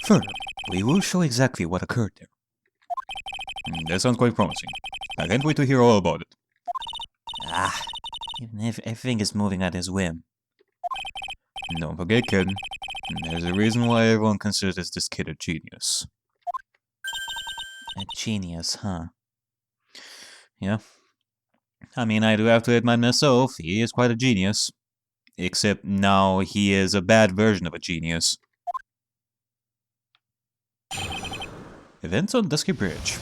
Further, we will show exactly what occurred there. That sounds quite promising. I can't wait to hear all about it. Even if everything is moving at his whim. Don't forget, kid. There's a reason why everyone considers this kid a genius. A genius, huh? Yeah. I mean, I do have to admit myself, he is quite a genius. Except now he is a bad version of a genius. Events on Dusky Bridge.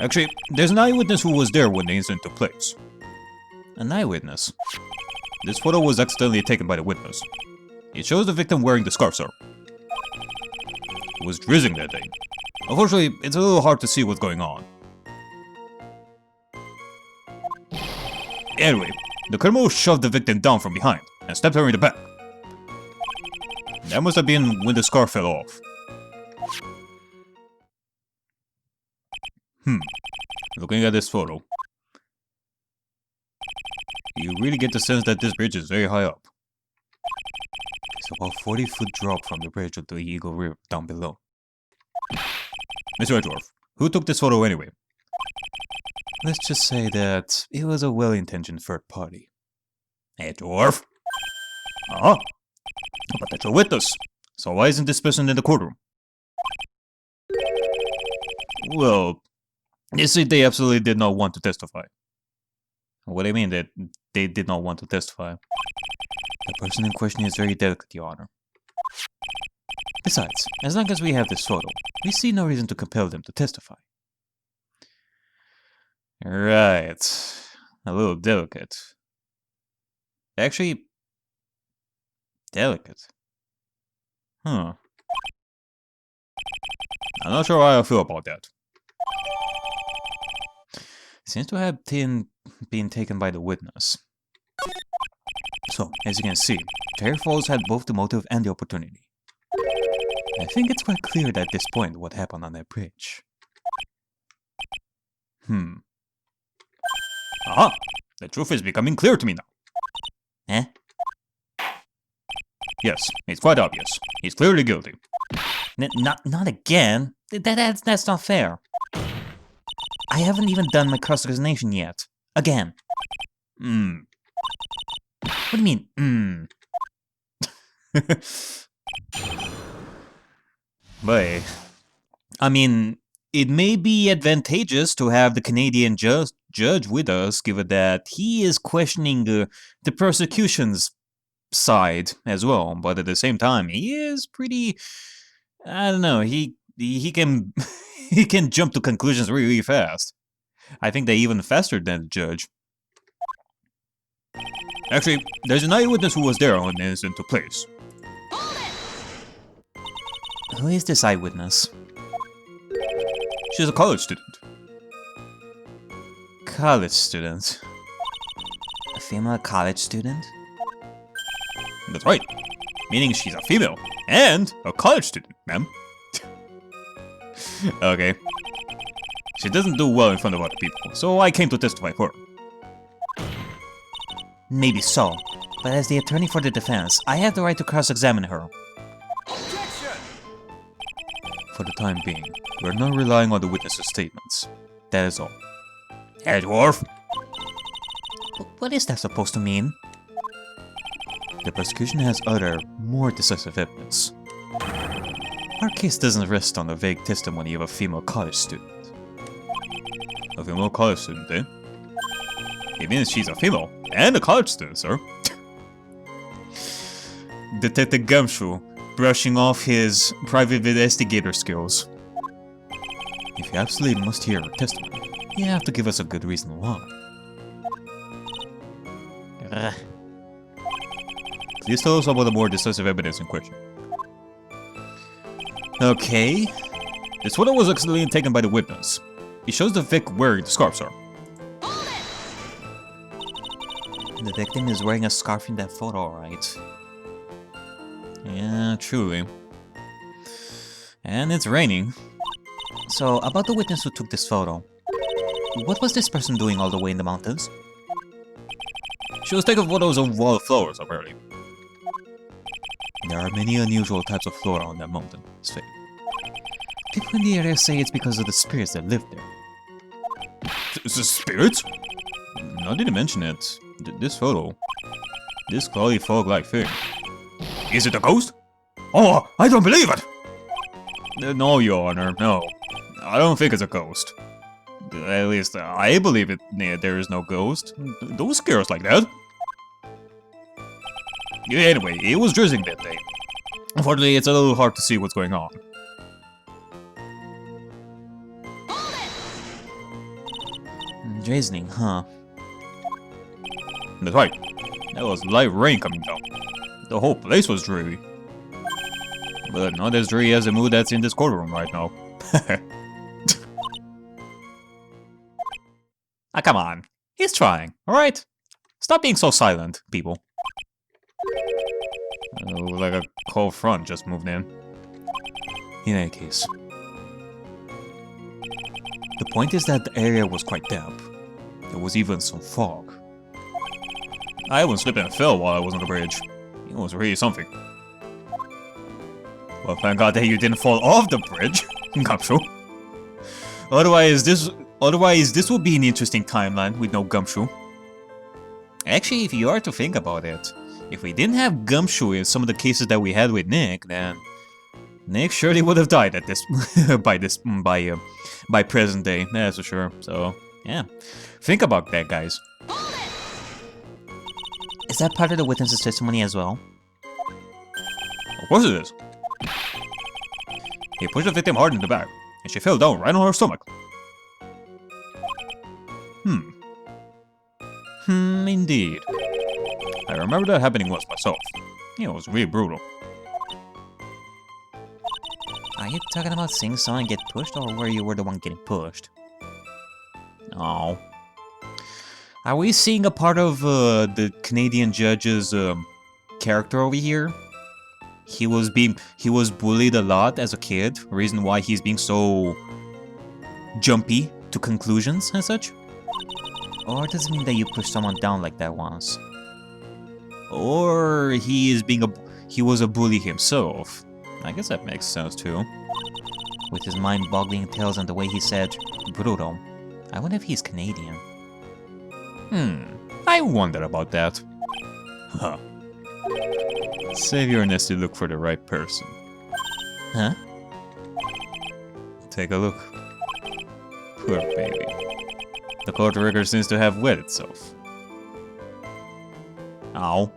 Actually, there's an eyewitness who was there when the incident took place. An eyewitness? This photo was accidentally taken by the witness. It shows the victim wearing the scarf, sir. It was drizzling that day. Unfortunately, it's a little hard to see what's going on. Anyway, the criminal shoved the victim down from behind and stabbed her in the back. That must have been when the scarf fell off. Looking at this photo, you really get the sense that this bridge is very high up. It's about 40-foot drop from the bridge of the Eagle River down below. Mr. Edgeworth, who took this photo anyway? Let's just say that it was a well-intentioned third party. Edgeworth? But that's a witness. So why isn't this person in the courtroom? Well, you see, they absolutely did not want to testify. What do you mean that they did not want to testify? The person in question is very delicate, Your Honor. Besides, as long as we have this photo, we see no reason to compel them to testify. Right. A little delicate. Actually, delicate. I'm not sure how I feel about that. Seems to have been taken by the witness. So, as you can see, Terry Falls had both the motive and the opportunity. I think it's quite clear at this point what happened on that bridge. Aha! The truth is becoming clear to me now. Eh? Yes, it's quite obvious. He's clearly guilty. Not again. That's not fair. I haven't even done my cross-examination yet. Again. What do you mean, But, I mean, it may be advantageous to have the Canadian judge with us, given that he is questioning the prosecution's side as well. But at the same time, he is pretty... I don't know, he can... he can jump to conclusions really fast. I think they're even faster than the judge. Actually, there's an eyewitness who was there when the incident took place. Who is this eyewitness? She's a college student. College student? A female college student? That's right. Meaning she's a female and a college student, ma'am. Okay. She doesn't do well in front of other people, so I came to testify for her. Maybe so, but as the attorney for the defense, I have the right to cross-examine her. Objection! For the time being, we're not relying on the witness's statements. That is all. Edgeworth! What is that supposed to mean? The prosecution has other, more decisive evidence. Our case doesn't rest on the vague testimony of a female college student. A female college student, eh? It means she's a female and a college student, sir. Detective Gumshoe, brushing off his private investigator skills. If you absolutely must hear her testimony, you have to give us a good reason why. Please tell us about the more decisive evidence in question. Okay. This photo was accidentally taken by the witness. It shows the Vic wearing the scarf, sir. The victim is wearing a scarf in that photo, right? Yeah, truly. And it's raining. So, about the witness who took this photo. What was this person doing all the way in the mountains? She was taking photos of wildflowers, apparently. There are many unusual types of flora on that mountain, Spade. People in the area say it's because of the spirits that live there. The spirits? Now that you mention it, this photo, this cloudy fog-like thing, is it a ghost? Oh, I don't believe it! No, Your Honor, no. I don't think it's a ghost. At least, I believe it. There is no ghost. Don't scare us like that. Anyway, it was drizzling that day. Unfortunately, it's a little hard to see what's going on. Drizzling, huh? That's right. That was light rain coming down. The whole place was dreary. But not as dreary as the mood that's in this courtroom right now. Ah, come on. He's trying, alright? Stop being so silent, people. Like a cold front just moved in. In any case. The point is that the area was quite damp. There was even some fog. I once slipped and fell while I was on the bridge. It was really something. Well, thank God that you didn't fall off the bridge, Gumshoe. Otherwise, this would be an interesting timeline with no Gumshoe. Actually, if you are to think about it, if we didn't have Gumshoe in some of the cases that we had with Nick, then Nick surely would have died at this by present day. That's for sure. So yeah, think about that, guys. Is that part of the witness's testimony as well? Of course it is. He pushed the victim hard in the back, and she fell down right on her stomach. Indeed. I remember that happening once myself. It was really brutal. Are you talking about seeing someone get pushed, or were you the one getting pushed? Oh. Are we seeing a part of the Canadian judge's character over here? He was bullied a lot as a kid. Reason why he's being so jumpy to conclusions and such? Or does it mean that you pushed someone down like that once? Or he was a bully himself. I guess that makes sense too. With his mind-boggling tales and the way he said brutal. I wonder if he's Canadian. I wonder about that. Huh. Save your nest to look for the right person. Huh? Take a look. Poor baby. The court record seems to have wet itself. Ow.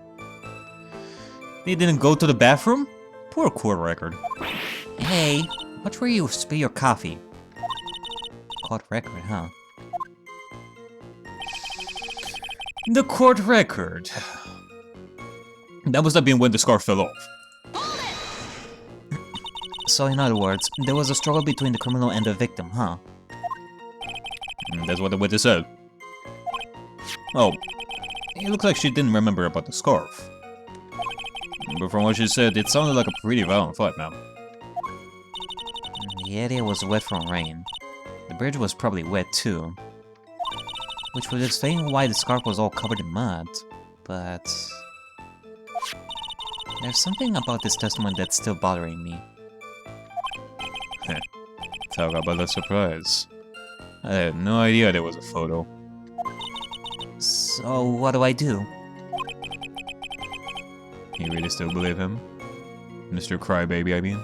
They didn't go to the bathroom? Poor court record. Hey, watch where you spill your coffee. Court record, huh? The court record. That must have been when the scarf fell off. So in other words, there was a struggle between the criminal and the victim, huh? That's what the witness said. Oh, it looks like she didn't remember about the scarf. But from what she said, it sounded like a pretty violent fight, man. The area was wet from rain. The bridge was probably wet too. Which would explain why the scarf was all covered in mud, but... there's something about this testimony that's still bothering me. Talk about a surprise. I had no idea there was a photo. So, what do I do? You really still believe him? Mr. Crybaby, I mean?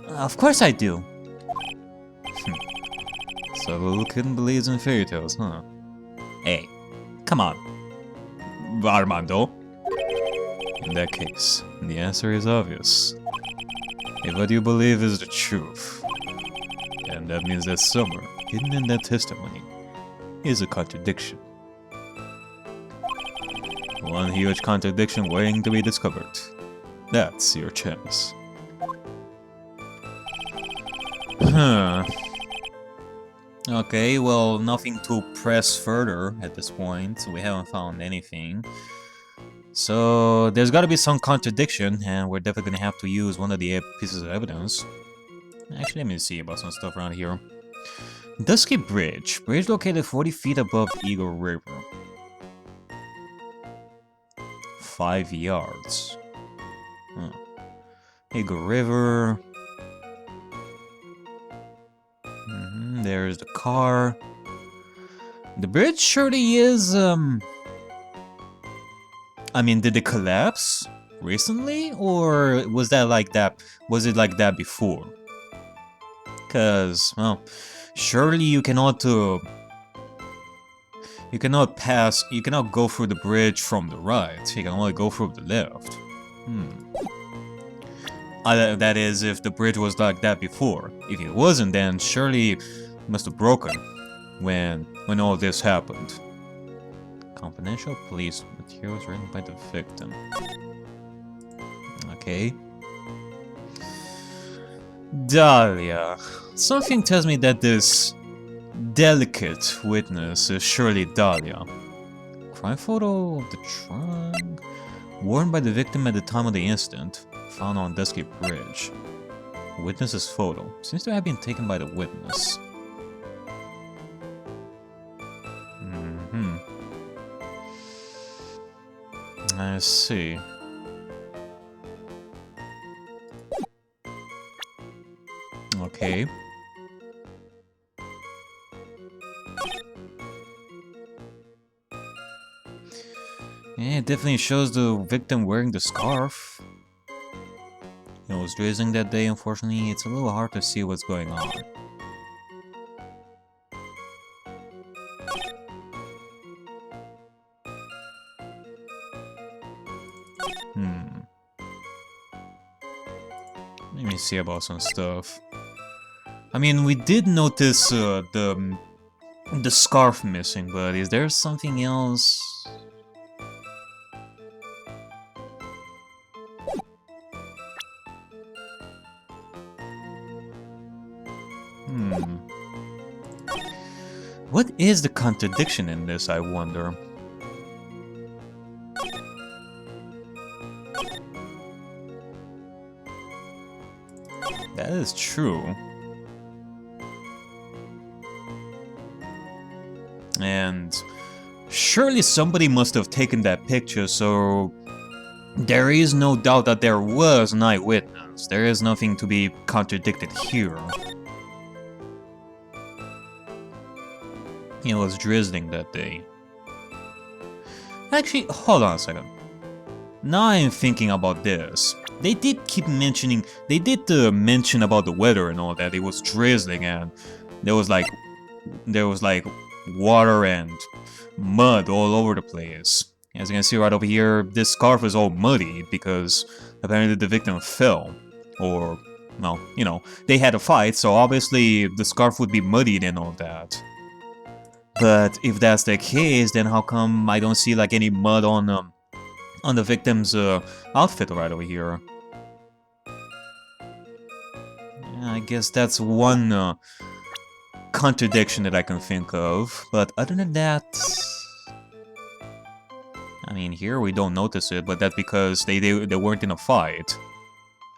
Of course I do! So the little kid believes in fairy tales, huh? Hey, come on. Armando. In that case, the answer is obvious. If what you believe is the truth, and that means that somewhere, hidden in that testimony, is a contradiction. One huge contradiction waiting to be discovered. That's your chance. Huh. Okay, well, nothing to press further at this point. We haven't found anything. So, there's gotta be some contradiction, and we're definitely gonna have to use one of the pieces of evidence. Actually, let me see about some stuff around here. Dusky Bridge. Bridge located 40 feet above Eagle River. 5 yards. Eagle River. There's the car. The bridge surely is, I mean, did it collapse recently? Or was that like that? Was it like that before? Because, well, surely you cannot go through the bridge from the right. You can only go through the left. That is, if the bridge was like that before. If it wasn't, then surely it must have broken when all this happened. Confidential police materials written by the victim. Okay. Dahlia. Something tells me that this delicate witness is surely Dahlia. Crime photo of the trunk. Worn by the victim at the time of the incident. Found on Dusky Bridge. Witness's photo. Seems to have been taken by the witness. I see. Okay. Yeah, it definitely shows the victim wearing the scarf. It was drizzling that day, unfortunately. It's a little hard to see what's going on. Let me see about some stuff. I mean, we did notice the scarf missing, but is there something else? What is the contradiction in this, I wonder? That is true. And surely somebody must have taken that picture, so there is no doubt that there was an eyewitness. There is nothing to be contradicted here. It was drizzling that day. Actually, hold on a second. Now I'm thinking about this. They did keep mentioning, mention about the weather and all that. It was drizzling and there was like water and mud all over the place. As you can see right over here, this scarf is all muddy because apparently the victim fell. Or, well, you know, they had a fight, so obviously the scarf would be muddied and all that. But if that's the case, then how come I don't see like any mud on the victim's outfit right over here? Yeah, I guess that's one contradiction that I can think of. But other than that, I mean, here we don't notice it, but that's because they weren't in a fight.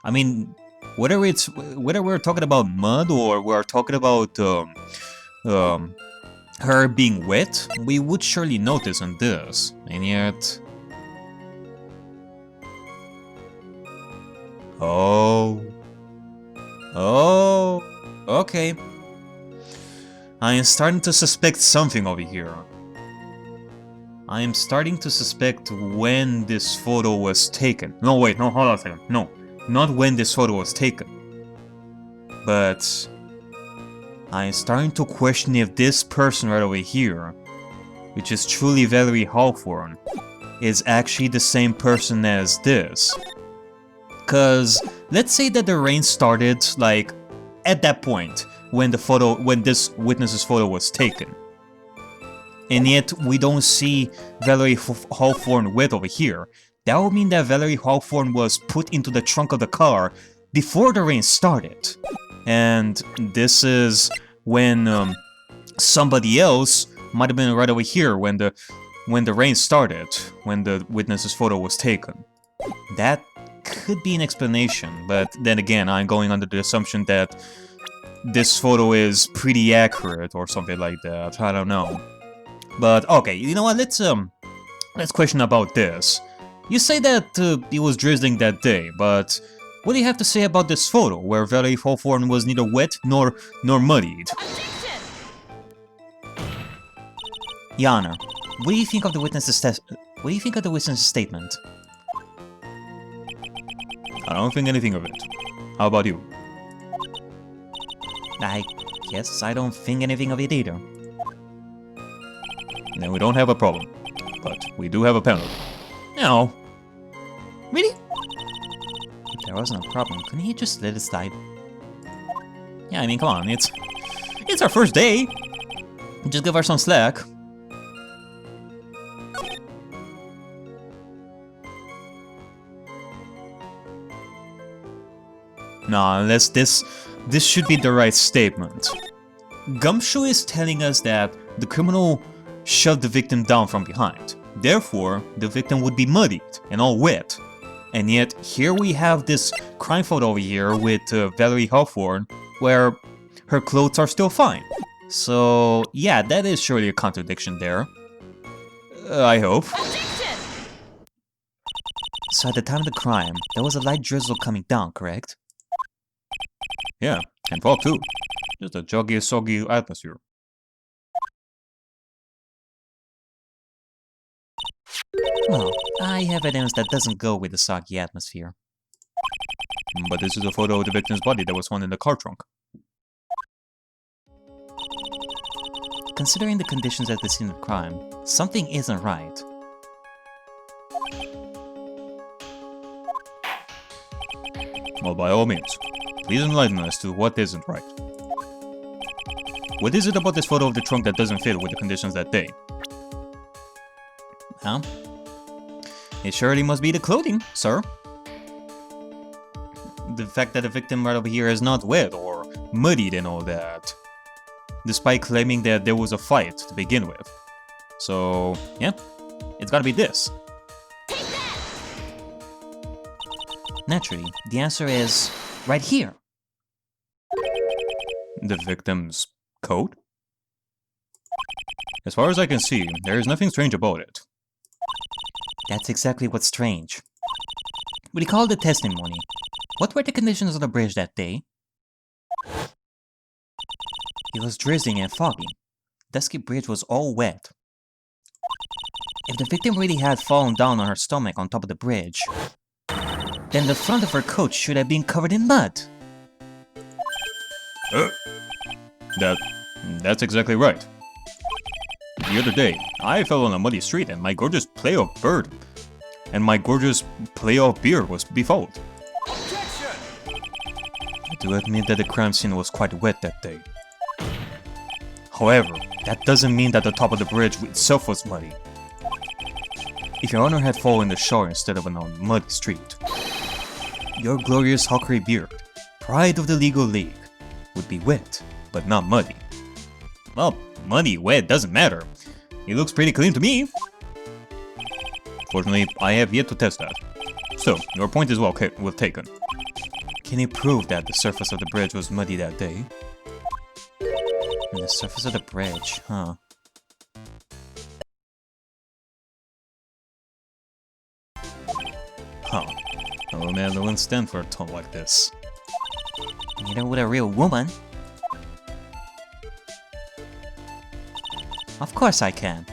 I mean, whether we're talking about mud or we're talking about her being wet, we would surely notice on this, and yet... Oh, okay. I am starting to suspect something over here. I am starting to suspect when this photo was taken. No, wait, no, hold on a second. No, not when this photo was taken. But... I am starting to question if this person right over here, which is truly Valerie Hawthorne, is actually the same person as this. Cause let's say that the rain started like at that point when this witness's photo was taken. And yet we don't see Valerie Hawthorne wet over here. That would mean that Valerie Hawthorne was put into the trunk of the car before the rain started. And this is when somebody else might have been right over here when the rain started, when the witness's photo was taken. That could be an explanation, but then again, I'm going under the assumption that this photo is pretty accurate or something like that. I don't know. But okay, you know what? Let's question about this. You say that it was drizzling that day, but what do you have to say about this photo, where Valerie Hawthorne was neither wet nor muddied? Objection! Your Honor, what do you think of the witness's statement? I don't think anything of it. How about you? I guess I don't think anything of it either. Then we don't have a problem, but we do have a penalty. No. Really? If there wasn't a problem, couldn't he just let it slide? Yeah, I mean, come on, it's our first day. Just give her some slack. Nah, unless this should be the right statement. Gumshoe is telling us that the criminal shoved the victim down from behind. Therefore, the victim would be muddied and all wet. And yet, here we have this crime photo over here with Valerie Hawthorne, where her clothes are still fine. So, yeah, that is surely a contradiction there. I hope. Objection! So at the time of the crime, there was a light drizzle coming down, correct? Yeah, and fog too. Just a joggy, soggy atmosphere. Well, I have evidence that doesn't go with the soggy atmosphere. But this is a photo of the victim's body that was found in the car trunk. Considering the conditions at the scene of the crime, something isn't right. Well, by all means, please enlighten us to what isn't right. What is it about this photo of the trunk that doesn't fit with the conditions that day? Huh? It surely must be the clothing, sir. The fact that the victim right over here is not wet or muddied and all that. Despite claiming that there was a fight to begin with. So, yeah, it's gotta be this. Naturally, the answer is right here. The victim's coat? As far as I can see, there is nothing strange about it. That's exactly what's strange. Recall the testimony. What were the conditions on the bridge that day? It was drizzling and foggy. Dusky bridge was all wet. If the victim really had fallen down on her stomach on top of the bridge, then the front of her coat should have been covered in mud. That's exactly right. The other day, I fell on a muddy street and my gorgeous playoff beer was befouled. Objection! I do admit that the crime scene was quite wet that day. However, that doesn't mean that the top of the bridge itself was muddy. If your honor had fallen in the shower instead of on a muddy street, your glorious hawkery beard, pride of the legal league, would be wet, but not muddy. Well, muddy, wet, doesn't matter. It looks pretty clean to me. Fortunately, I have yet to test that. So, your point is well taken. Can you prove that the surface of the bridge was muddy that day? The surface of the bridge, huh? Huh. A real man wouldn't stand for a tone like this. Neither would a real woman. Of course I can.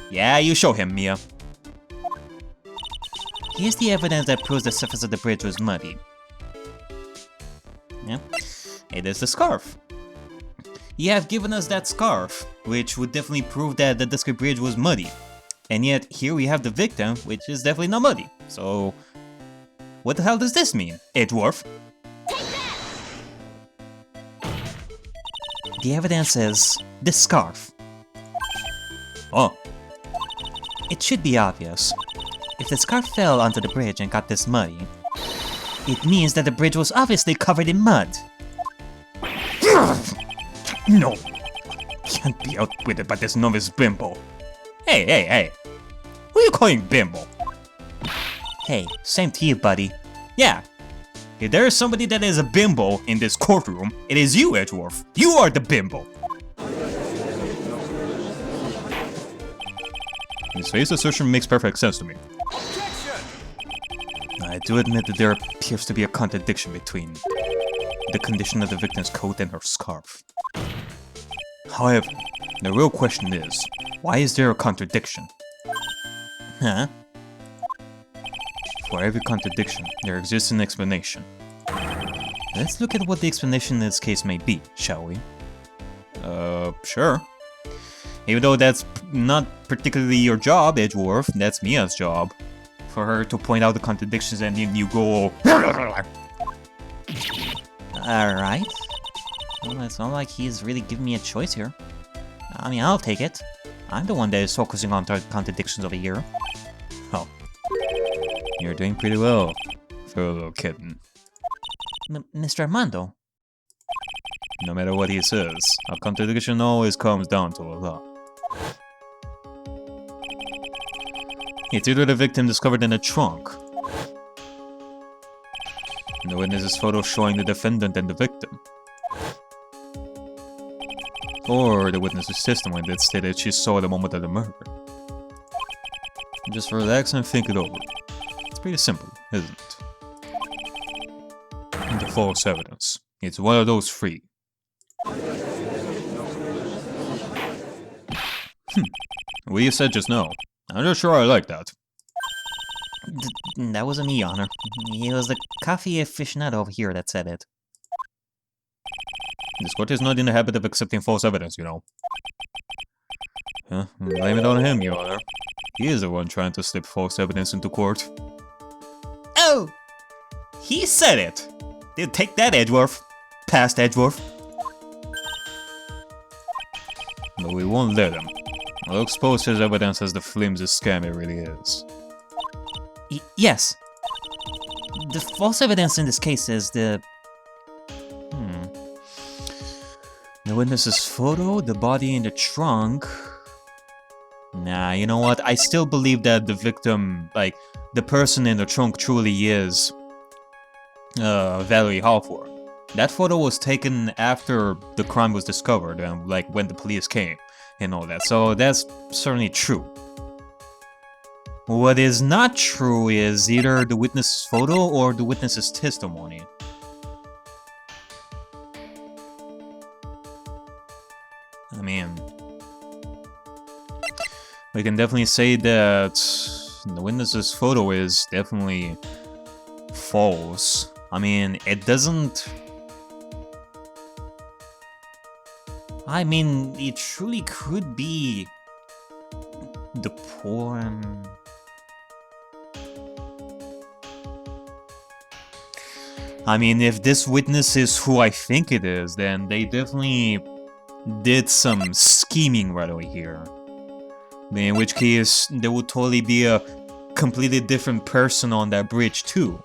Yeah, you show him, Mia. Here's the evidence that proves the surface of the bridge was muddy. Yeah, it is the scarf. You have given us that scarf, which would definitely prove that the Dusky Bridge was muddy. And yet, here we have the victim, which is definitely not muddy. So, what the hell does this mean, Edgeworth? The evidence is this scarf. Oh. It should be obvious. If the scarf fell onto the bridge and got this muddy, it means that the bridge was obviously covered in mud. No. Can't be outwitted by this novice bimbo. Hey. Who are you calling bimbo? Hey, same to you, buddy. Yeah. If there is somebody that is a bimbo in this courtroom, it is you, Edgeworth. You are the bimbo. His face assertion makes perfect sense to me. I do admit that there appears to be a contradiction between the condition of the victim's coat and her scarf. However, the real question is, why is there a contradiction? Huh? For every contradiction, there exists an explanation. Let's look at what the explanation in this case may be, shall we? Sure. Even though that's not particularly your job, Edgeworth, that's Mia's job. For her to point out the contradictions and then you go... Alright. Well, it's not like he's really giving me a choice here. I mean, I'll take it. I'm the one that is focusing on the contradictions over here. Oh. You're doing pretty well for a little kitten. Mr. Armando? No matter what he says, a contradiction always comes down to a lot. It's either the victim discovered in a trunk, and the witness's photo showing the defendant and the victim, or the witness's testimony that stated she saw the moment of the murder. Just relax and think it over. It's pretty simple, isn't it? The false evidence. It's one of those three. What you said just now. I'm not sure I like that. That wasn't me, Your Honor. It was the coffee aficionado over here that said it. This court is not in the habit of accepting false evidence, you know. Huh? Blame it on him, Your Honor. He is the one trying to slip false evidence into court. Oh! He said it! Dude, take that, Edgeworth. Past Edgeworth. But we won't let him. We'll expose his evidence as the flimsy scam it really is. Yes. The false evidence in this case is the... The witness's photo, the body in the trunk... Nah, you know what? I still believe that the victim, like, the person in the trunk truly is... Valerie Halford. That photo was taken after the crime was discovered and, like, when the police came. And all that, so that's certainly true. What is not true is either the witness's photo or the witness's testimony. I mean, we can definitely say that the witness's photo is definitely false. I mean, it doesn't... I mean, it truly could be the porn. I mean, if this witness is who I think it is, then they definitely did some scheming right over here. In which case, there would totally be a completely different person on that bridge too.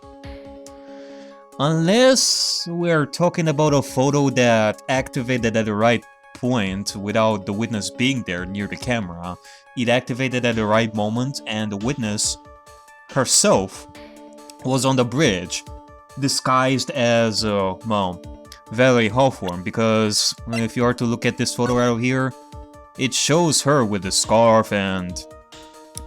Unless we're talking about a photo that activated at the right point without the witness being there near the camera. It activated at the right moment and the witness herself was on the bridge disguised as, well, Valerie Hawthorne, because if you are to look at this photo right over here, it shows her with the scarf and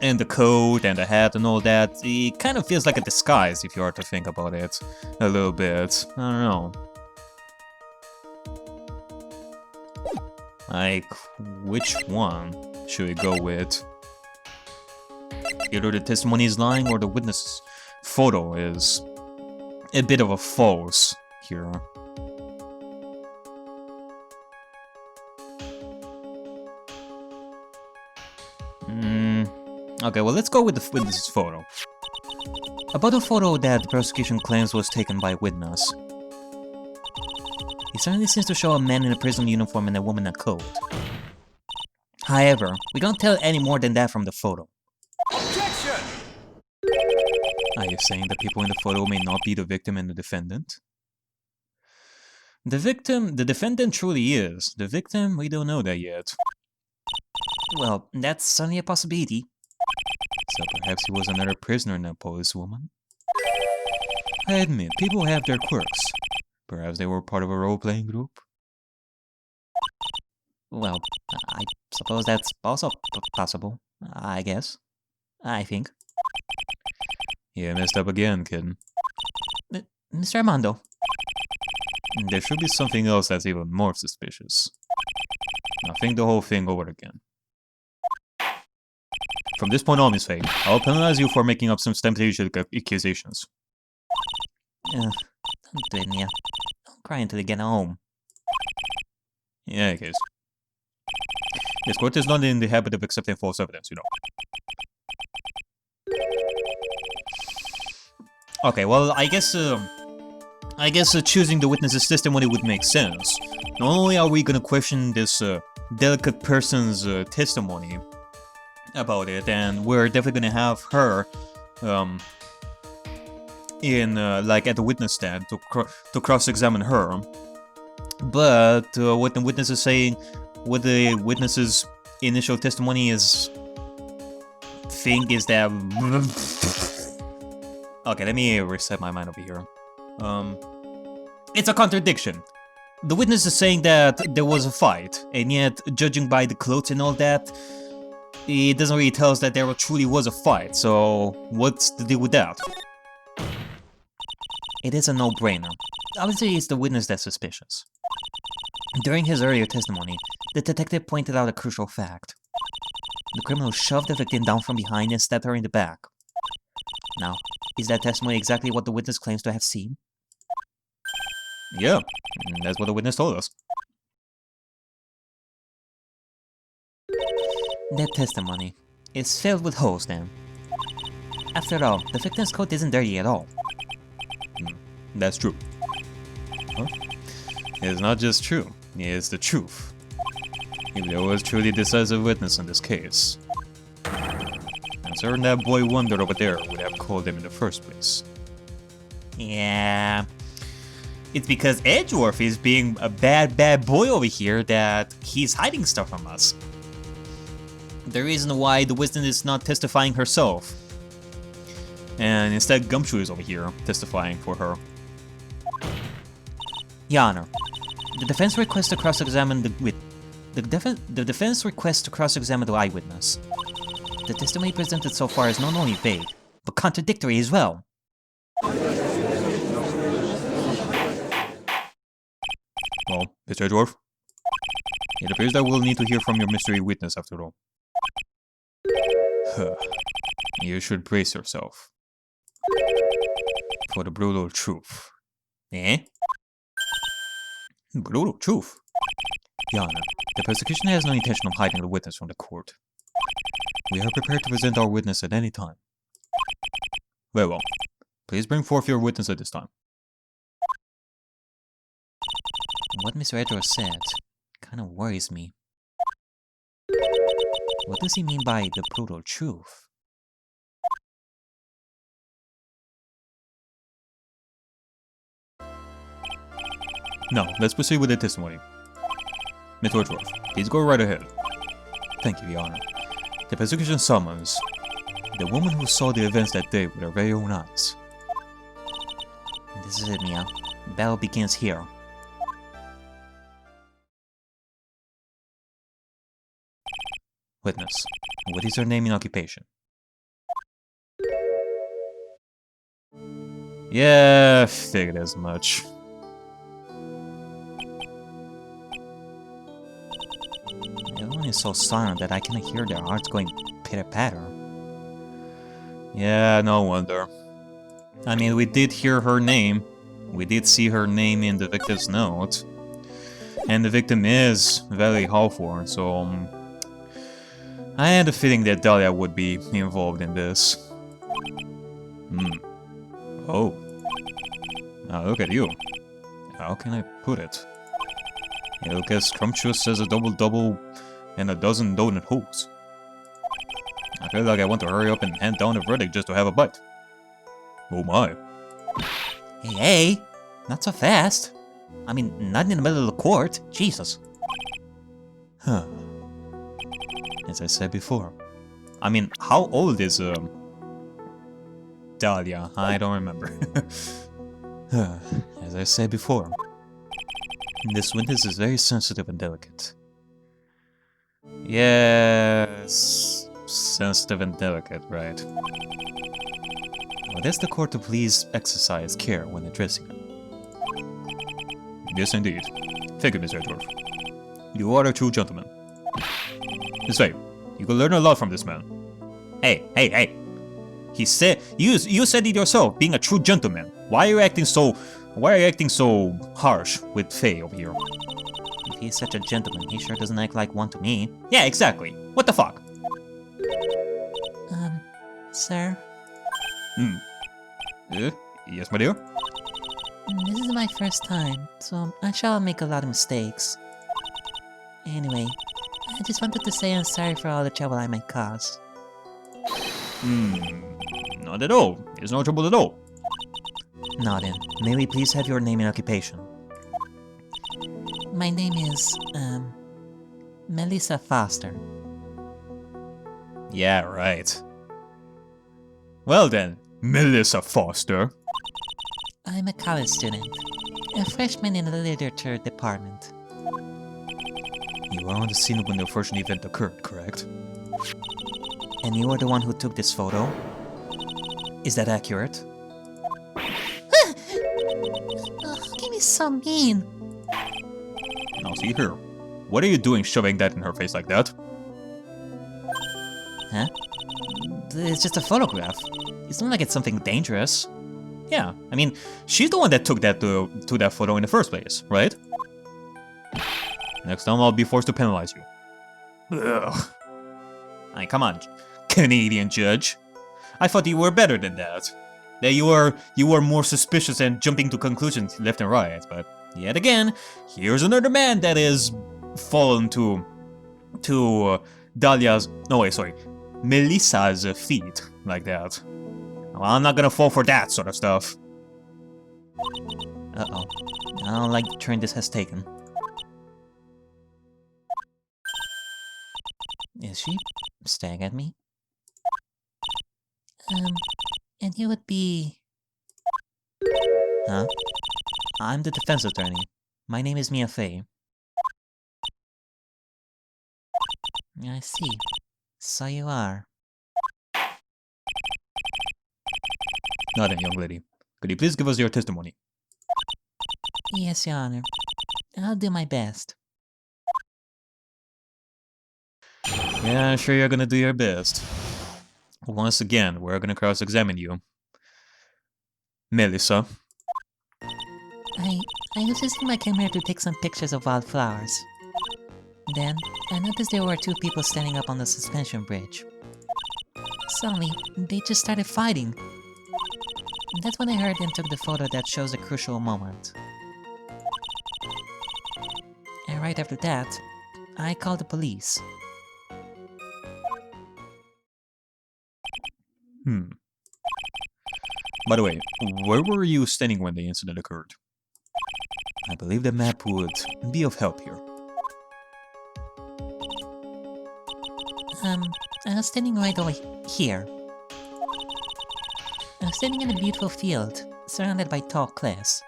the coat and the hat and all that. It kind of feels like a disguise if you are to think about it a little bit. I don't know. Like, which one should we go with? Either the testimony is lying or the witness photo is a bit of a false here. Okay, well, let's go with the witness's photo. About the photo that the prosecution claims was taken by a witness. It certainly seems to show a man in a prison uniform and a woman in a coat. However, we can't tell any more than that from the photo. Objection! Are you saying the people in the photo may not be the victim and the defendant? The defendant truly is. The victim, we don't know that yet. Well, that's certainly a possibility. So perhaps he was another prisoner in a policewoman? I admit, people have their quirks. Perhaps they were part of a role-playing group? Well, I suppose that's also possible. I guess. I think. You messed up again, kid. Mr. Armando. There should be something else that's even more suspicious. Now think the whole thing over again. From this point on, Miss Faye, I'll penalize you for making up some temptation accusations. Don't do it, Mia. Don't cry until you get home. Yeah, I guess. This court is not in the habit of accepting false evidence, you know. Okay, well, I guess choosing the witness's testimony would make sense. Not only are we gonna question this delicate person's testimony about it, and we're definitely gonna have her in like at the witness stand to cross-examine her. But what the witness is saying, what the witness's initial testimony is, think is that. Okay, let me reset my mind over here. It's a contradiction. The witness is saying that there was a fight, and yet, judging by the clothes and all that, it doesn't really tell us that there truly was a fight, so what's the deal with that? It is a no-brainer. Obviously, it's the witness that's suspicious. During his earlier testimony, the detective pointed out a crucial fact. The criminal shoved the victim down from behind and stabbed her in the back. Now, is that testimony exactly what the witness claims to have seen? Yeah, that's what the witness told us. That testimony is filled with holes, then. After all, the victim's coat isn't dirty at all. That's true. Huh? It's not just true, it's the truth. If there was truly decisive witness in this case, I'm certain that boy Wonder over there would have called him in the first place. Yeah. It's because Edgeworth is being a bad boy over here that he's hiding stuff from us. The reason why the witness is not testifying herself, and instead Gumshoe is over here testifying for her. Your Honor, the defense requests to cross-examine the defense requests to cross-examine the eyewitness. The testimony presented so far is not only vague, but contradictory as well. Well, Mr. Edgeworth, it appears that we'll need to hear from your mystery witness after all. You should brace yourself for the brutal truth. Eh? Brutal truth? Your Honor, the prosecution has no intention of hiding the witness from the court. We are prepared to present our witness at any time. Very well. Please bring forth your witness at this time. What Mr. Edgeworth said kind of worries me. What does he mean by the brutal truth? Now, let's proceed with the testimony. Mr. Edgeworth, please go right ahead. Thank you, Your Honor. The prosecution summons the woman who saw the events that day with her very own eyes. This is it, Mia. The battle begins here. Witness, what is her name and occupation? Yeah, figured as much. Everyone is so silent that I can hear their hearts going pitter-patter. Yeah, no wonder. I mean, we did hear her name. We did see her name in the victim's note. And the victim is Valley Hawthorne, so I had a feeling that Dahlia would be involved in this. Oh. Now look at you. How can I put it? You look as scrumptious as a double-double and a dozen donut holes. I feel like I want to hurry up and hand down a verdict just to have a bite. Oh my. Hey, not so fast. I mean, not in the middle of the court. Jesus. Huh. As I said before. I mean, how old is, Dahlia? I don't remember. As I said before. This witness is very sensitive and delicate. Yes. sensitive and delicate, right? Well, that's the court to please exercise care when addressing her. Yes, indeed. Thank you, Mr. Edgeworth. You are a true gentleman. This way, you can learn a lot from this man. Hey! He said you said it yourself, being a true gentleman. Why are you acting so harsh with Faye over here? If he's such a gentleman, he sure doesn't act like one to me. Yeah, exactly. What the fuck? Sir? Yes, my dear? This is my first time, so I shall make a lot of mistakes. Anyway, I just wanted to say I'm sorry for all the trouble I might cause. Not at all. There's no trouble at all. Now then, may we please have your name and occupation? My name is, Melissa Foster. Yeah, right. Well then, Melissa Foster. I'm a college student, a freshman in the literature department. You were on the scene when the unfortunate event occurred, correct? And you were the one who took this photo? Is that accurate? How can you be so mean? Now see here. What are you doing shoving that in her face like that? Huh? It's just a photograph. It's not like it's something dangerous. Yeah, I mean, she's the one that took that to that photo in the first place, right? Next time I'll be forced to penalize you. Ugh. Ay, come on, Canadian judge. I thought you were better than that. That you were more suspicious and jumping to conclusions left and right, but yet again, here's another man that is fallen to Melissa's feet like that. Well, I'm not gonna fall for that sort of stuff. Uh-oh. I don't like the turn this has taken. Is she staring at me? And you would be... Huh? I'm the defense attorney. My name is Mia Fey. I see. So you are. Now then, young lady, could you please give us your testimony? Yes, Your Honor. I'll do my best. Yeah, sure you're gonna do your best. Once again, we're gonna cross-examine you. Melissa. I was using my camera to take some pictures of wildflowers. Then, I noticed there were two people standing up on the suspension bridge. Suddenly, they just started fighting. That's when I heard and took the photo that shows a crucial moment. And right after that, I called the police. By the way, where were you standing when the incident occurred? I believe the map would be of help here. I was standing right over here. I was standing in a beautiful field, surrounded by tall cliffs.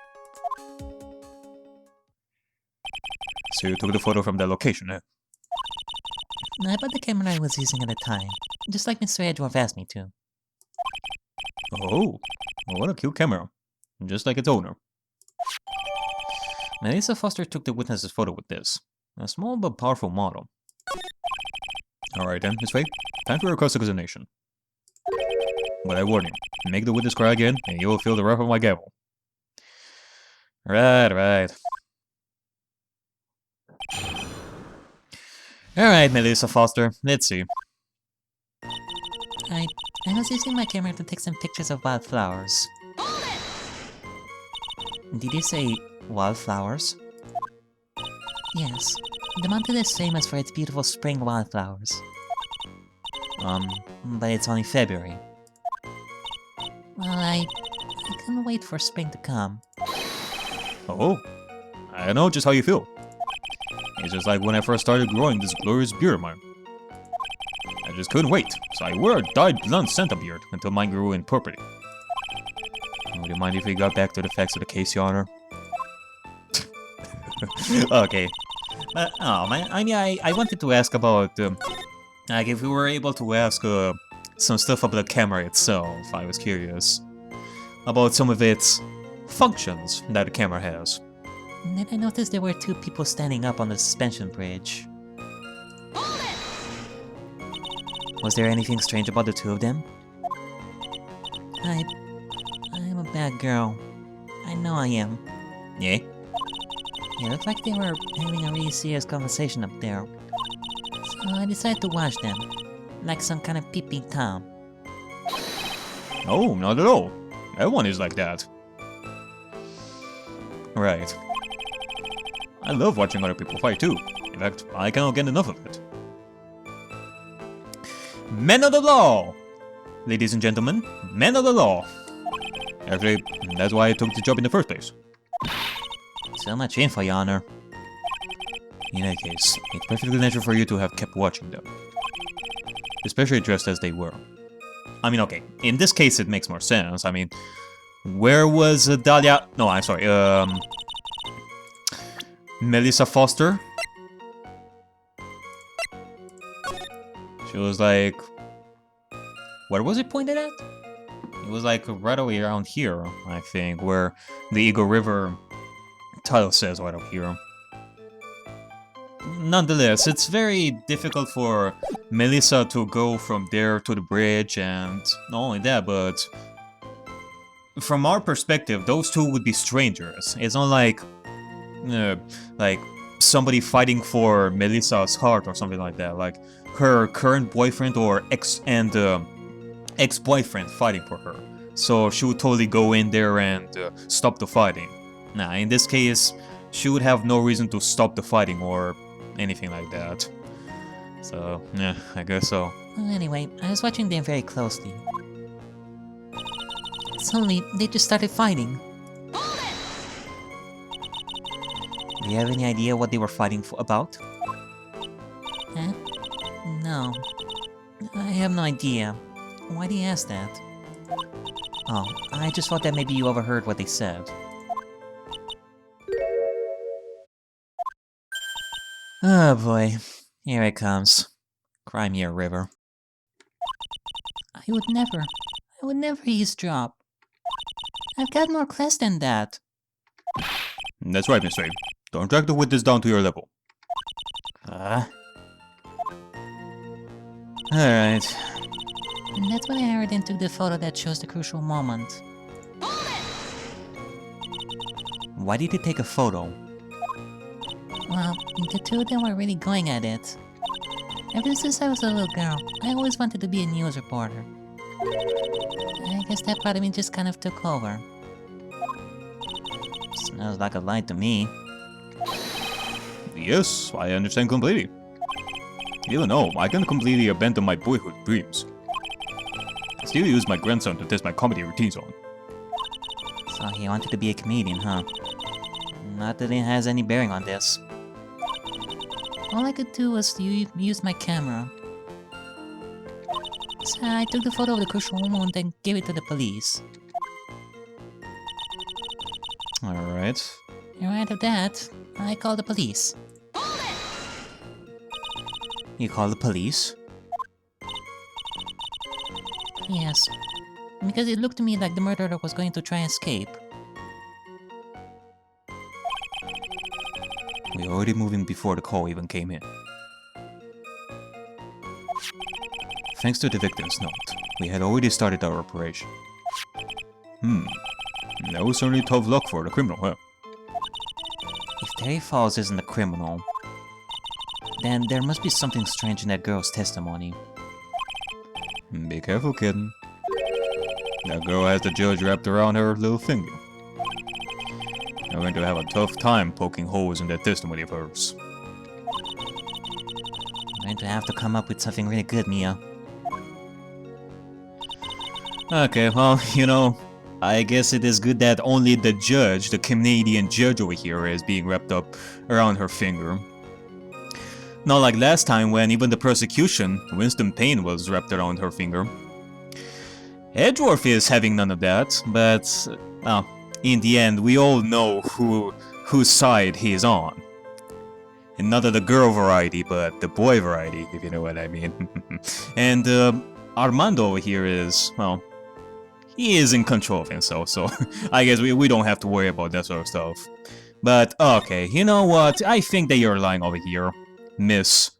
So you took the photo from that location, eh? I bought the camera I was using at the time, just like Mr. Edgeworth asked me to. Oh, well, what a cute camera. Just like its owner. Melissa Foster took the witness's photo with this. A small but powerful model. Alright then, Miss Faye, time for your cross-examination. But I warn you, make the witness cry again, and you will feel the wrath of my gavel. Right. Alright, Melissa Foster, let's see. I was using my camera to take some pictures of wildflowers. Did you say wildflowers? Yes. The mountain is famous for its beautiful spring wildflowers. But it's only February. Well, I can't wait for spring to come. Oh, I know just how you feel. It's just like when I first started growing this glorious beard of mine. I just couldn't wait, so I wore a dyed blonde Santa beard until mine grew in purity. Would you mind if we got back to the facts of the case, Your Honor? Okay. I wanted to ask about Like, if we were able to ask some stuff about the camera itself, I was curious about some of its functions that the camera has. Then I noticed there were two people standing up on the suspension bridge. Was there anything strange about the two of them? I'm a bad girl. I know I am. Yeah? It looked like they were having a really serious conversation up there. So I decided to watch them, like some kind of peeping Tom. No, not at all. Everyone is like that. Right. I love watching other people fight too. In fact, I cannot get enough of it. Men of the law! Ladies and gentlemen, men of the law. Actually, that's why I took the job in the first place. So much info, Your Honor. In any case, it's perfectly natural for you to have kept watching them. Especially dressed as they were. I mean, okay, in this case it makes more sense. I mean, where was Dahlia? No, I'm sorry, Melissa Foster? She was like... Where was it pointed at? It was like right away around here, I think, where the Eagle River title says right up here. Nonetheless, it's very difficult for Melissa to go from there to the bridge, and not only that, but from our perspective, those two would be strangers. It's not like somebody fighting for Melissa's heart or something like that, like her current boyfriend or ex-boyfriend fighting for her. So she would totally go in there and stop the fighting. Nah, in this case, she would have no reason to stop the fighting or anything like that. So, yeah, I guess so. Well, anyway, I was watching them very closely. Suddenly, they just started fighting. Do you have any idea what they were fighting about? Huh? No. I have no idea. Why do you ask that? Oh, I just thought that maybe you overheard what they said. Oh boy, here it comes. Crimea River. I would never eavesdrop. I've got more class than that. That's right, Miss Ray. Don't drag the witness down to your level. Alright. And that's when I heard and took the photo that shows the crucial moment. Why did you take a photo? Well, the two of them were really going at it. Ever since I was a little girl, I always wanted to be a news reporter. I guess that part of me just kind of took over. Smells like a lie to me. Yes, I understand completely. Even though I can completely abandon my boyhood dreams. I still use my grandson to test my comedy routines on. So he wanted to be a comedian, huh? Not that it has any bearing on this. All I could do was use my camera. So I took the photo of the crucial moment and gave it to the police. Alright. Right after that, I called the police. You called the police? Yes. Because it looked to me like the murderer was going to try and escape. We were already moving before the call even came in. Thanks to the victim's note, we had already started our operation. That was certainly tough luck for the criminal, huh? If Terry Falls isn't the criminal, then there must be something strange in that girl's testimony. Be careful, kitten. That girl has the judge wrapped around her little finger. You're going to have a tough time poking holes in that testimony of hers. I'm going to have to come up with something really good, Mia. Okay, well, you know, I guess it is good that only the judge, the Canadian judge over here, is being wrapped up around her finger. Not like last time when even the prosecution, Winston Payne, was wrapped around her finger. Edgeworth is having none of that, but in the end, we all know whose side he is on. And not the girl variety, but the boy variety, if you know what I mean. And Armando over here is, well, he is in control of himself, so I guess we don't have to worry about that sort of stuff. But, okay, you know what? I think that you're lying over here, Miss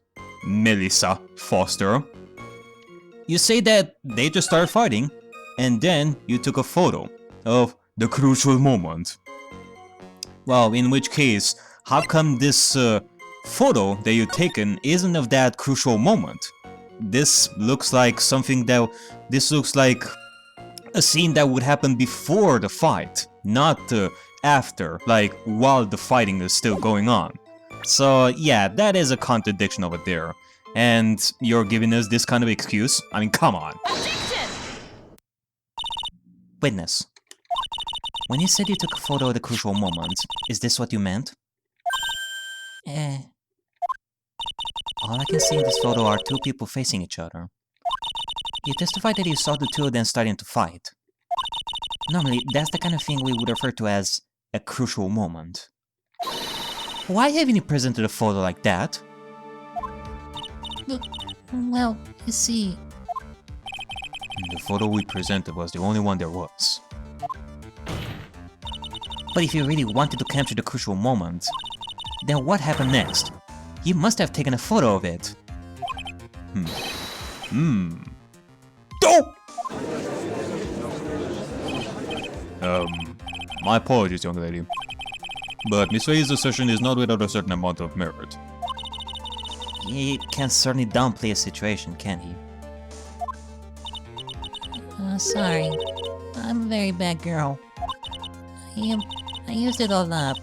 Melissa Foster. You say that they just started fighting, and then you took a photo of the crucial moment. Well, in which case, how come this photo that you've taken isn't of that crucial moment? This looks like something that... This looks like a scene that would happen before the fight, not after, like while the fighting is still going on. So yeah, that is a contradiction over there. And you're giving us this kind of excuse? I mean, come on. Objection! Witness. When you said you took a photo of the crucial moment, is this what you meant? All I can see in this photo are two people facing each other. You testified that you saw the two of them starting to fight. Normally, that's the kind of thing we would refer to as a crucial moment. Why haven't you presented a photo like that? Well, you see... The photo we presented was the only one there was. But if you really wanted to capture the crucial moment, then what happened next? You must have taken a photo of it. Oh! My apologies, young lady. But Miss Faye's assertion is not without a certain amount of merit. He can certainly downplay a situation, can he? Sorry. I'm a very bad girl. I used it all up.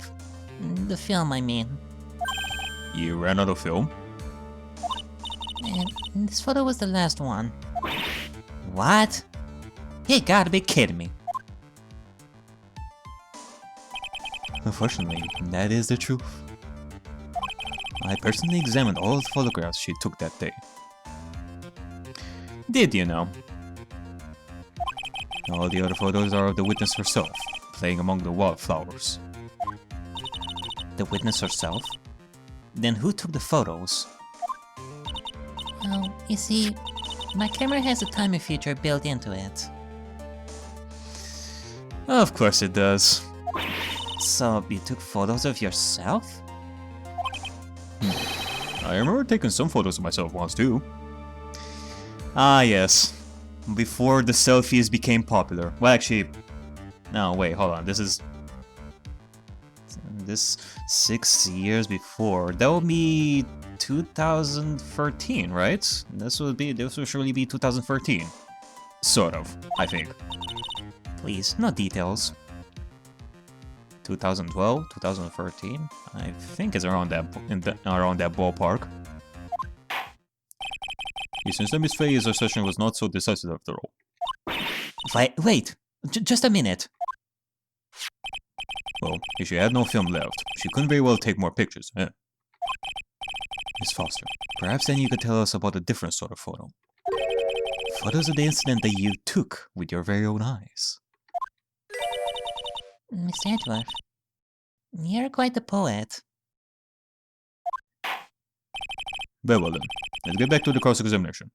The film, I mean. You ran out of film? And this photo was the last one. What? You gotta be kidding me. Unfortunately, that is the truth. I personally examined all the photographs she took that day. Did you know? All the other photos are of the witness herself, playing among the wildflowers. The witness herself? Then who took the photos? Well, you see, my camera has a timer feature built into it. Of course it does. So, you took photos of yourself? I remember taking some photos of myself once too. Ah yes, before the selfies became popular. Well actually, no wait, hold on, this 6 years before. That would be 2013, right? This would surely be 2013. Sort of, I think. Please, no details. 2012, 2013. I think it's around that ballpark. It seems that Miss Faye's assertion was not so decisive after all. Wait, just a minute. Well, if she had no film left, she couldn't very well take more pictures, eh? Miss Foster, perhaps then you could tell us about a different sort of photo. Photos of the incident that you took with your very own eyes. Mr. Edgeworth, you're quite the poet. Very well then, let's get back to the cross-examination.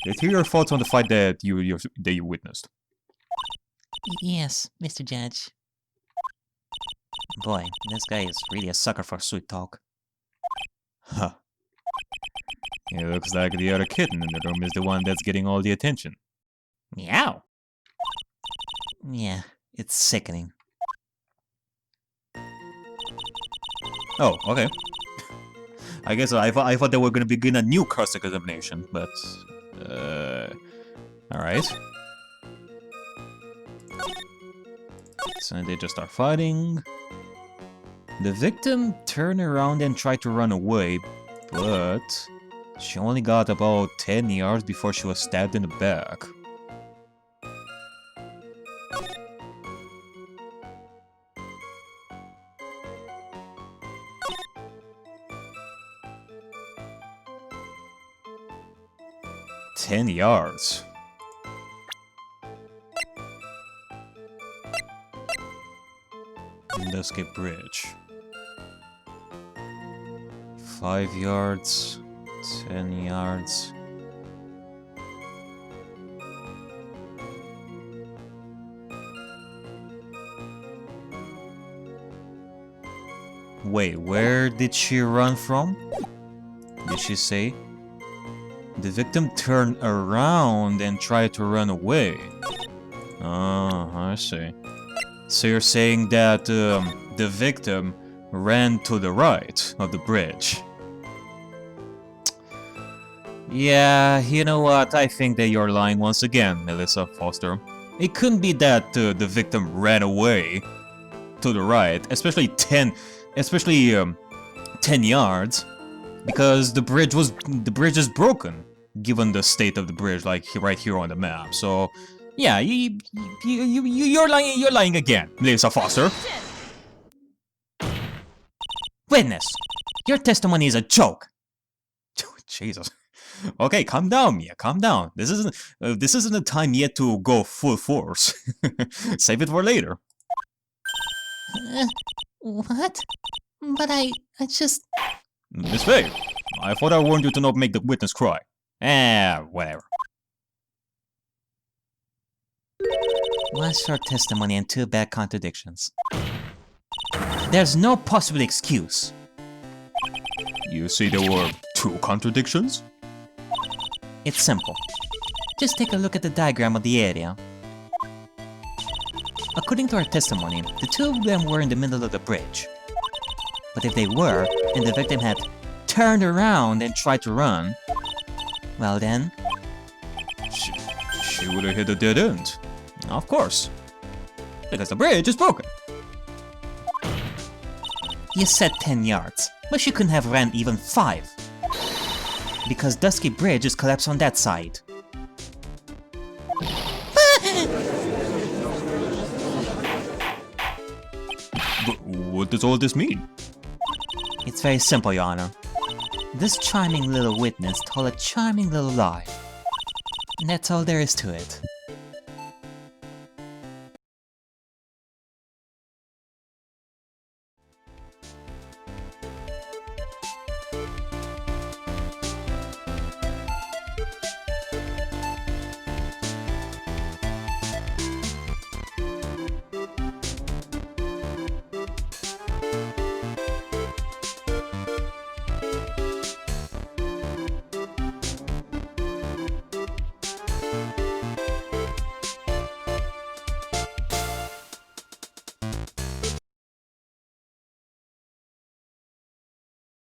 Let's hear your thoughts on the fight that you witnessed. Yes, Mr. Judge. Boy, this guy is really a sucker for sweet talk. Huh. It looks like the other kitten in the room is the one that's getting all the attention. Meow! Yeah, it's sickening. Oh, okay. I guess I thought they were gonna begin a new cross-examination, but... Alright. So they just start fighting. The victim turned around and tried to run away, but... she only got about 10 yards before she was stabbed in the back. "10 yards. Let's get bridge. 5 yards, 10 yards. Wait, where did she run from? Did she say? The victim turned around and tried to run away. Oh, I see. So you're saying that the victim ran to the right of the bridge. Yeah, you know what? I think that you're lying once again, Melissa Foster. It couldn't be that the victim ran away to the right, especially 10 yards, because the bridge is broken, given the state of the bridge, like right here on the map. So, yeah, you're lying again, Melissa Foster. Witness, your testimony is a joke. Jesus. Okay, calm down, Mia. Calm down. This isn't the time yet to go full force. Save it for later. What? But I just... Miss Faye, I thought I warned you to not make the witness cry. Whatever. One short testimony and 2 bad contradictions. There's no possible excuse. You see there were 2 contradictions? It's simple. Just take a look at the diagram of the area. According to our testimony, the 2 of them were in the middle of the bridge. But if they were, and the victim had turned around and tried to run, well then... She would have hit a dead end. Of course. Because the bridge is broken. You said 10 yards, but she couldn't have ran even 5. Because Dusky Bridge is collapsed on that side. But what does all this mean? It's very simple, Your Honor. This charming little witness told a charming little lie. And that's all there is to it.